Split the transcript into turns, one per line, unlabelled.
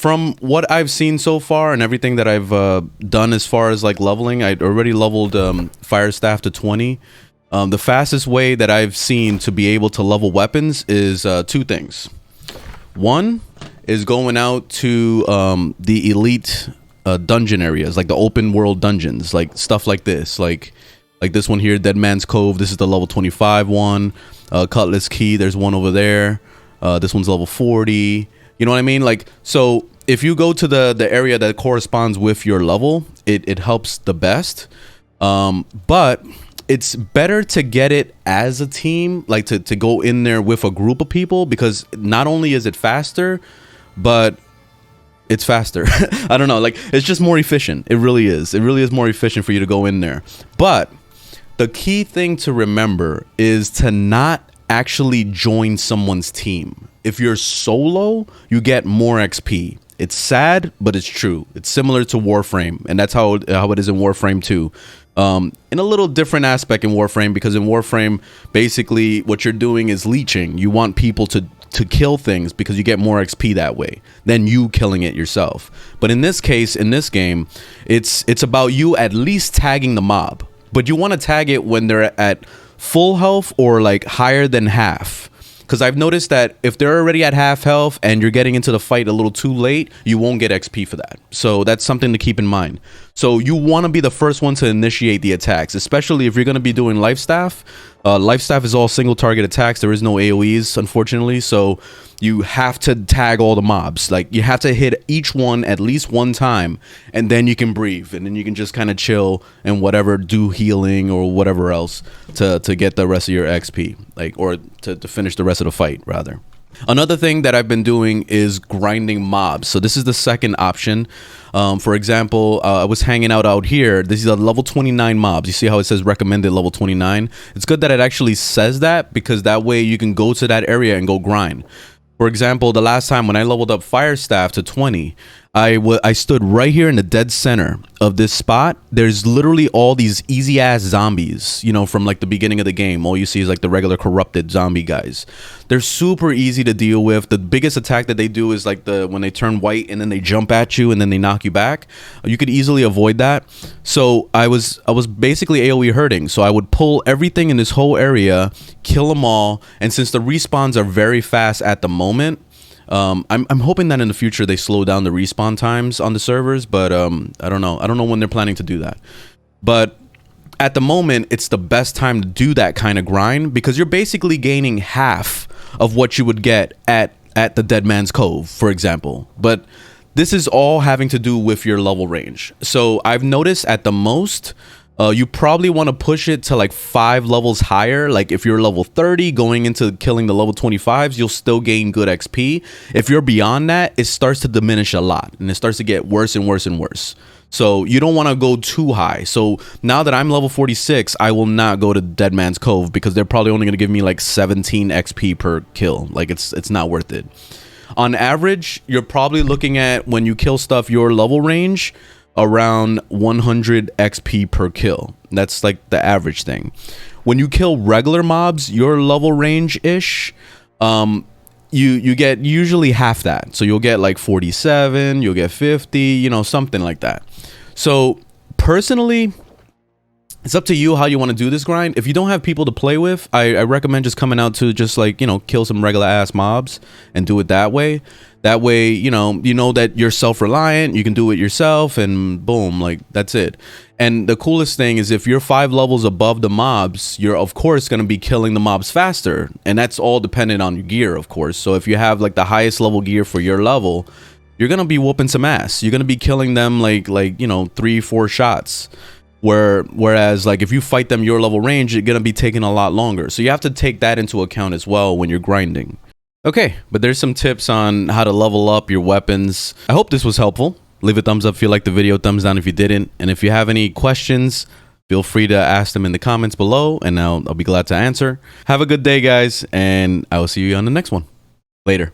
from what I've seen so far and everything that I've done as far as like leveling, I'd already leveled fire staff to 20. The fastest way that I've seen to be able to level weapons is two things. One is going out to the elite dungeon areas, like the open world dungeons, like stuff like this, like this one here, Dead Man's Cove. This is the level 25 one. Cutlass Key, there's one over there. This one's level 40. You know what I mean? Like, so if you go to the area that corresponds with your level, it helps the best. But it's better to get it as a team, like to go in there with a group of people, because not only is it faster, but it's faster. I don't know, like it's just more efficient. It really is. It really is more efficient for you to go in there. But the key thing to remember is to not actually join someone's team. If you're solo, you get more XP. It's sad, but it's true. It's similar to Warframe, and that's how it is in Warframe 2. In a little different aspect in Warframe, because in Warframe, basically what you're doing is leeching. You want people to kill things because you get more XP that way than you killing it yourself. But in this case, in this game, it's about you at least tagging the mob. But you want to tag it when they're at full health or like higher than half. Because I've noticed that if they're already at half health and you're getting into the fight a little too late, you won't get XP for that. So that's something to keep in mind. So you want to be the first one to initiate the attacks, especially if you're going to be doing life staff. Life staff is all single target attacks. There is no AoEs, unfortunately. So you have to tag all the mobs. Like you have to hit each one at least one time, and then you can breathe, and then you can just kind of chill and whatever, do healing or whatever else to get the rest of your XP, like, or to finish the rest of the fight rather. Another thing that I've been doing is grinding mobs. So this is the second option. For example, I was hanging out here. This is a level 29 mobs. You see how it says recommended level 29? It's good that it actually says that, because that way you can go to that area and go grind. For example, the last time when I leveled up fire staff to 20, I stood right here in the dead center of this spot. There's literally all these easy ass zombies, you know, from like the beginning of the game. All you see is like the regular corrupted zombie guys. They're super easy to deal with. The biggest attack that they do is like when they turn white and then they jump at you and then they knock you back. You could easily avoid that. So I was basically AoE hurting. So I would pull everything in this whole area, kill them all, and since the respawns are very fast at the moment, I'm hoping that in the future they slow down the respawn times on the servers, but I don't know when they're planning to do that. But at the moment, it's the best time to do that kind of grind, because you're basically gaining half of what you would get at the Dead Man's Cove, for example. But this is all having to do with your level range. So I've noticed at the most, you probably want to push it to like 5 levels higher. Like if you're level 30 going into killing the level 25s, you'll still gain good XP. If you're beyond that, it starts to diminish a lot and it starts to get worse and worse and worse. So you don't want to go too high. So now that I'm level 46, I will not go to Dead Man's Cove, because they're probably only going to give me like 17 XP per kill. Like it's not worth it. On average, you're probably looking at, when you kill stuff your level range, around 100 XP per kill. That's like the average thing. When you kill regular mobs, your level range ish, you get usually half that. So you'll get like 47, you'll get 50, you know, something like that. So personally, it's up to you how you want to do this grind. If you don't have people to play with, I recommend just coming out to just like, you know, kill some regular ass mobs and do it that way. That way, you know that you're self-reliant, you can do it yourself, and boom, like that's it. And the coolest thing is, if you're 5 levels above the mobs, you're of course going to be killing the mobs faster, and that's all dependent on your gear, of course. So if you have like the highest level gear for your level, you're going to be whooping some ass. You're going to be killing them like you know, 3-4 shots. Whereas like if you fight them your level range, you're going to be taking a lot longer. So you have to take that into account as well when you're grinding. Okay, but there's some tips on how to level up your weapons. I hope this was helpful. Leave a thumbs up if you liked the video, thumbs down if you didn't. And if you have any questions, feel free to ask them in the comments below, and I'll be glad to answer. Have a good day, guys, and I will see you on the next one. Later.